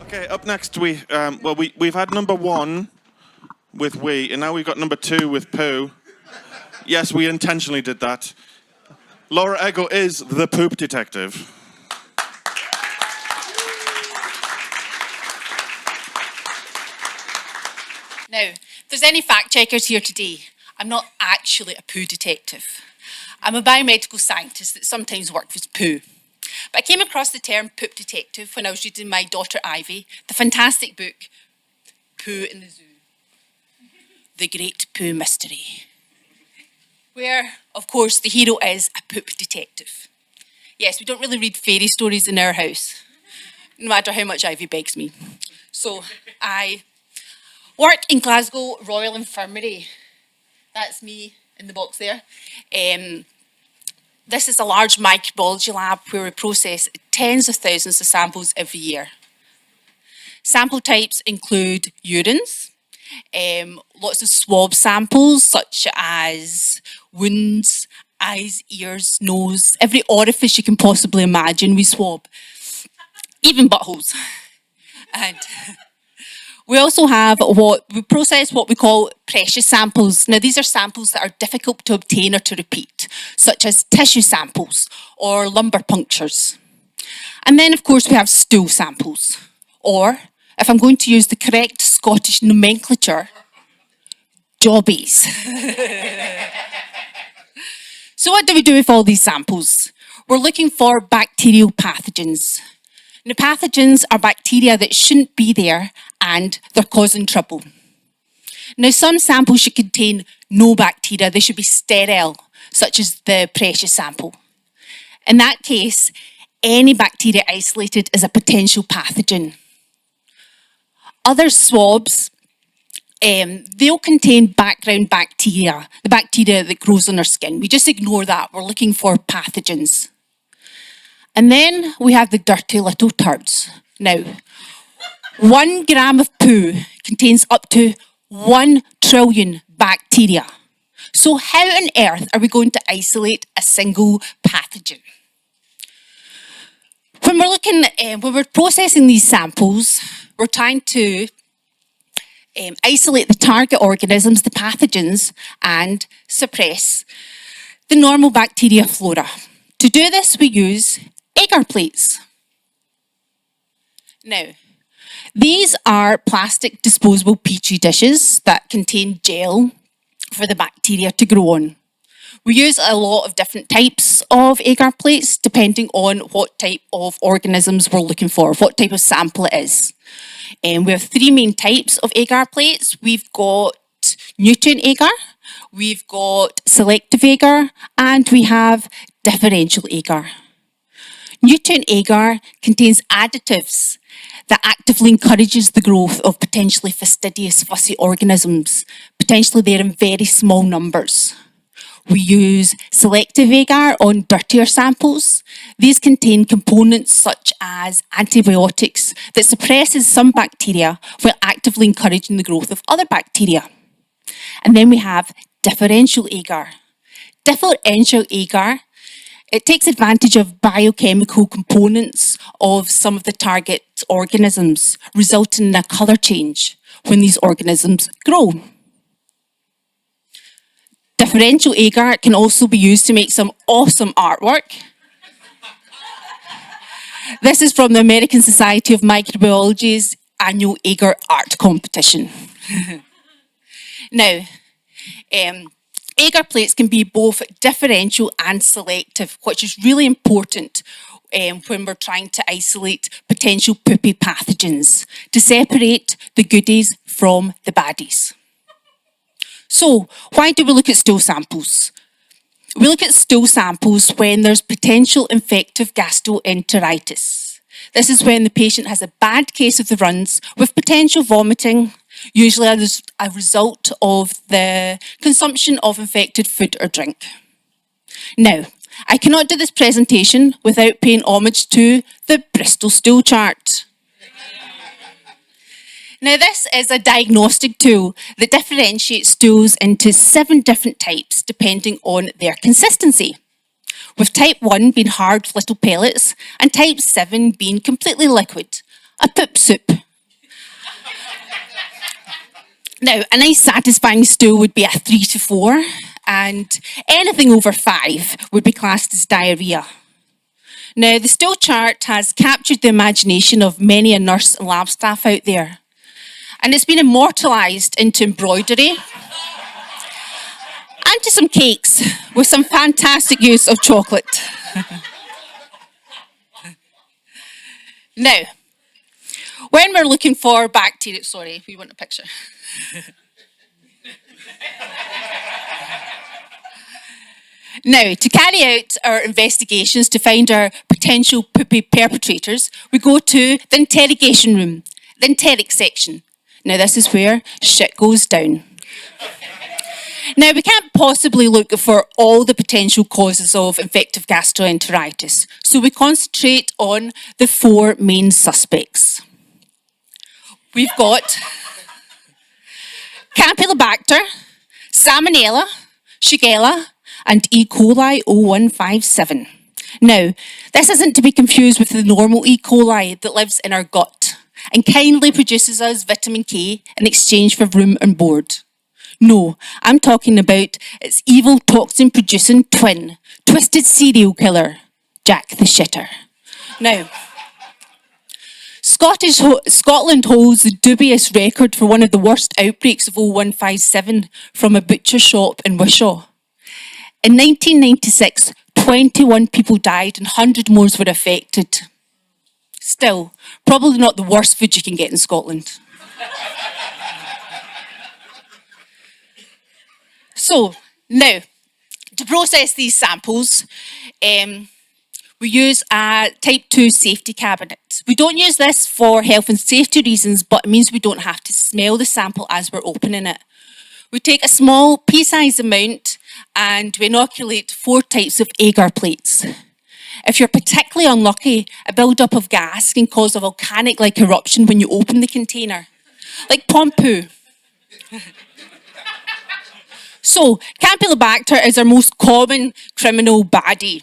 Okay, up next we've had number 1 with wee, and now we've got number 2 with poo. Yes, we intentionally did that. Laura Eggo is the poop detective. Now, if there's any fact checkers here today, I'm not actually a poo detective. I'm a biomedical scientist that sometimes works with poo. But I came across the term poop detective when I was reading my daughter Ivy, the fantastic book, Poo in the Zoo, The Great Poo Mystery, where, of course, the hero is a poop detective. Yes, we don't really read fairy stories in our house, no matter how much Ivy begs me. So I work in Glasgow Royal Infirmary. That's me in the box there. This is a large microbiology lab where we process tens of thousands of samples every year. Sample types include urines, lots of swab samples such as wounds, eyes, ears, nose, every orifice you can possibly imagine we swab, even buttholes. And we also have we process what we call precious samples. Now, these are samples that are difficult to obtain or to repeat, such as tissue samples or lumbar punctures. And then, of course, we have stool samples, or, if I'm going to use the correct Scottish nomenclature, jobbies. So what do we do with all these samples? We're looking for bacterial pathogens. Now, pathogens are bacteria that shouldn't be there and they're causing trouble. Now, some samples should contain no bacteria. They should be sterile, such as the precious sample. In that case, any bacteria isolated is a potential pathogen. Other swabs, they'll contain background bacteria, the bacteria that grows on our skin. We just ignore that. We're looking for pathogens. And then we have the dirty little turds. Now, 1 gram of poo contains up to 1 trillion bacteria. So how on earth are we going to isolate a single pathogen? When we're processing these samples, we're trying to isolate the target organisms, the pathogens, and suppress the normal bacteria flora. To do this, we use agar plates. Now, these are plastic disposable petri dishes that contain gel for the bacteria to grow on. We use a lot of different types of agar plates depending on what type of organisms we're looking for, what type of sample it is. We have 3 main types of agar plates. We've got nutrient agar, we've got selective agar, and we have differential agar. Nutrient agar contains additives that actively encourages the growth of potentially fastidious, fussy organisms. Potentially they're in very small numbers. We use selective agar on dirtier samples. These contain components such as antibiotics that suppresses some bacteria while actively encouraging the growth of other bacteria. And then we have differential agar. Differential agar, it takes advantage of biochemical components of some of the target organisms, resulting in a colour change when these organisms grow. Differential agar can also be used to make some awesome artwork. This is from the American Society of Microbiology's annual agar art competition. Now, agar plates can be both differential and selective, which is really important when we're trying to isolate potential poopy pathogens, to separate the goodies from the baddies. So, why do we look at stool samples? We look at stool samples when there's potential infective gastroenteritis. This is when the patient has a bad case of the runs with potential vomiting, usually as a result of the consumption of infected food or drink. Now, I cannot do this presentation without paying homage to the Bristol stool chart. Now, this is a diagnostic tool that differentiates stools into 7 different types depending on their consistency, with type 1 being hard little pellets and type 7 being completely liquid. a poop soup. Now, a nice satisfying stool would be a 3 to 4, and anything over 5 would be classed as diarrhoea. Now, the stool chart has captured the imagination of many a nurse and lab staff out there, and it's been immortalised into embroidery and to some cakes with some fantastic use of chocolate. Now, when we're looking for bacteria, sorry, we want a picture. Now, to carry out our investigations to find our potential poopy perpetrators, we go to the interrogation room, the enteric section. Now, this is where shit goes down. Now, we can't possibly look for all the potential causes of infective gastroenteritis, so we concentrate on the 4 main suspects. We've got Campylobacter, Salmonella, Shigella, and E. coli 0157. Now, this isn't to be confused with the normal E. coli that lives in our gut and kindly produces us vitamin K in exchange for room and board. No, I'm talking about its evil toxin-producing twin, twisted serial killer, Jack the Shitter. Now, Scotland holds the dubious record for one of the worst outbreaks of 0157 from a butcher shop in Wishaw. In 1996, 21 people died and 100 more were affected. Still, probably not the worst food you can get in Scotland. So, now, to process these samples, we use a type 2 safety cabinet. We don't use this for health and safety reasons, but it means we don't have to smell the sample as we're opening it. We take a small pea-sized amount and we inoculate 4 types of agar plates. If you're particularly unlucky, a build-up of gas can cause a volcanic-like eruption when you open the container, like Pompu. So, Campylobacter is our most common criminal baddie.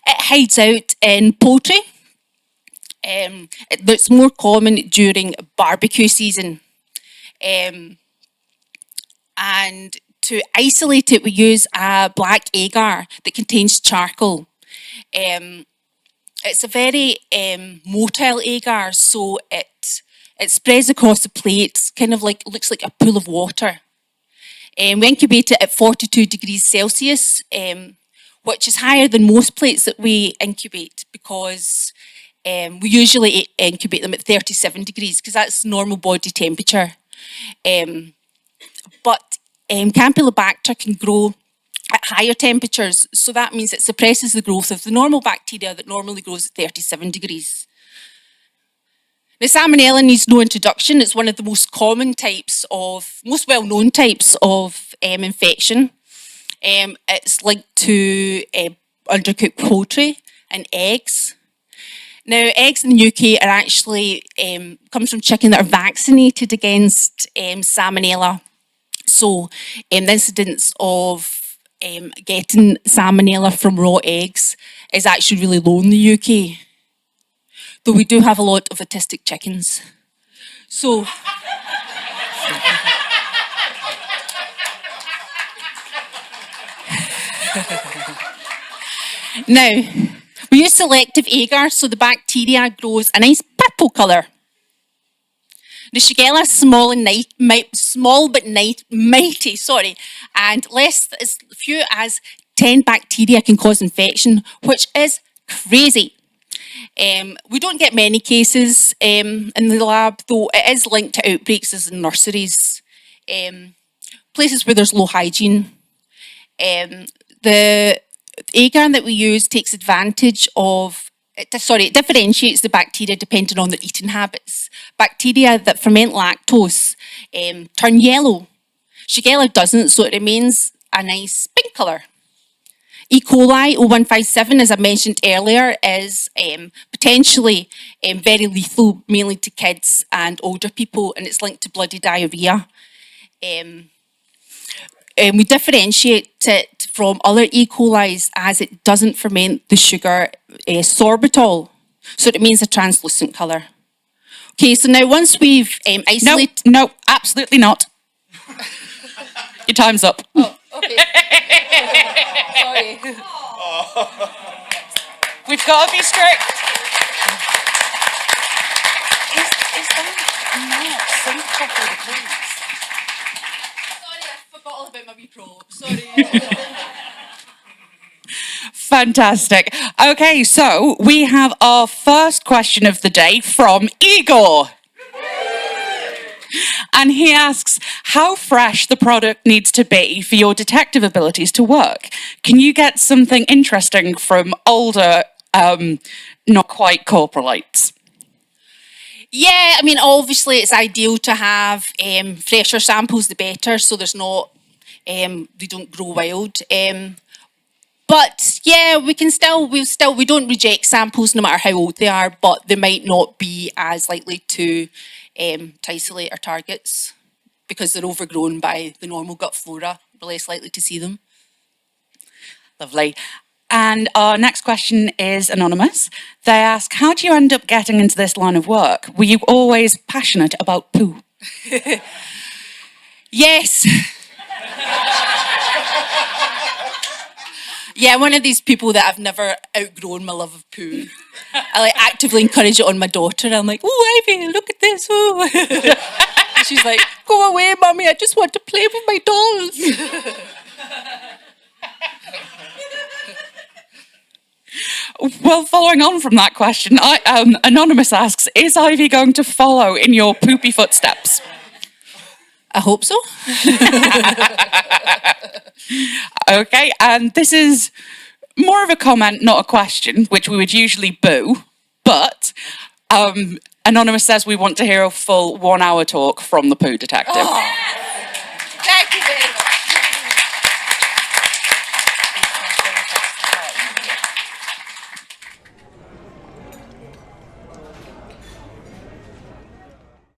It hides out in poultry. It's more common during barbecue season. And to isolate it, we use a black agar that contains charcoal. It's a very motile agar, so it spreads across the plate, kind of like, looks like a pool of water. We incubate it at 42 degrees Celsius, which is higher than most plates that we incubate because we usually incubate them at 37 degrees because that's normal body temperature. But Campylobacter can grow at higher temperatures, so that means it suppresses the growth of the normal bacteria that normally grows at 37 degrees. Now, Salmonella needs no introduction. It's one of the most common types of, most well-known types of infection. It's linked to undercooked poultry and eggs. Now, eggs in the UK are actually, comes from chicken that are vaccinated against Salmonella. So, the incidence of getting Salmonella from raw eggs is actually really low in the UK. Though we do have a lot of autistic chickens. So, now, we use selective agar so the bacteria grows a nice purple colour. The Shigella is small but mighty, and less as few as 10 bacteria can cause infection, which is crazy. We don't get many cases in the lab, though it is linked to outbreaks as in nurseries, places where there's low hygiene. The agar that we use takes advantage of, it differentiates the bacteria depending on their eating habits. Bacteria that ferment lactose turn yellow. Shigella doesn't, so it remains a nice pink colour. E. coli 0157, as I mentioned earlier, is potentially very lethal, mainly to kids and older people, and it's linked to bloody diarrhoea. We differentiate it from other E. colis as it doesn't ferment the sugar sorbitol. So it means a translucent colour. Okay, so now once we've isolated... No, absolutely not. Your time's up. Oh, okay. Sorry. We've got to be strict. Is that not sync properly, please? Sorry, I forgot all about my wee probe. Sorry. Fantastic. Okay, so we have our first question of the day from Igor. And he asks, how fresh the product needs to be for your detective abilities to work? Can you get something interesting from older, not quite corporalites? Yeah, I mean, obviously it's ideal to have fresher samples, the better, so there's not, they don't grow wild. But yeah, we don't reject samples no matter how old they are, but they might not be as likely to isolate our targets because they're overgrown by the normal gut flora. We're less likely to see them. Lovely. And our next question is anonymous. They ask, how do you end up getting into this line of work? Were you always passionate about poo? Yes. Yeah, I'm one of these people that I've never outgrown my love of poo. I actively encourage it on my daughter. I'm like, oh, Ivy, look at this. Oh. And she's like, go away, Mummy. I just want to play with my dolls. Well, following on from that question, Anonymous asks, is Ivy going to follow in your poopy footsteps? I hope so. Okay, and this is more of a comment, not a question, which we would usually boo, but Anonymous says we want to hear a full 1 hour talk from the poo detective. Oh. Thank you.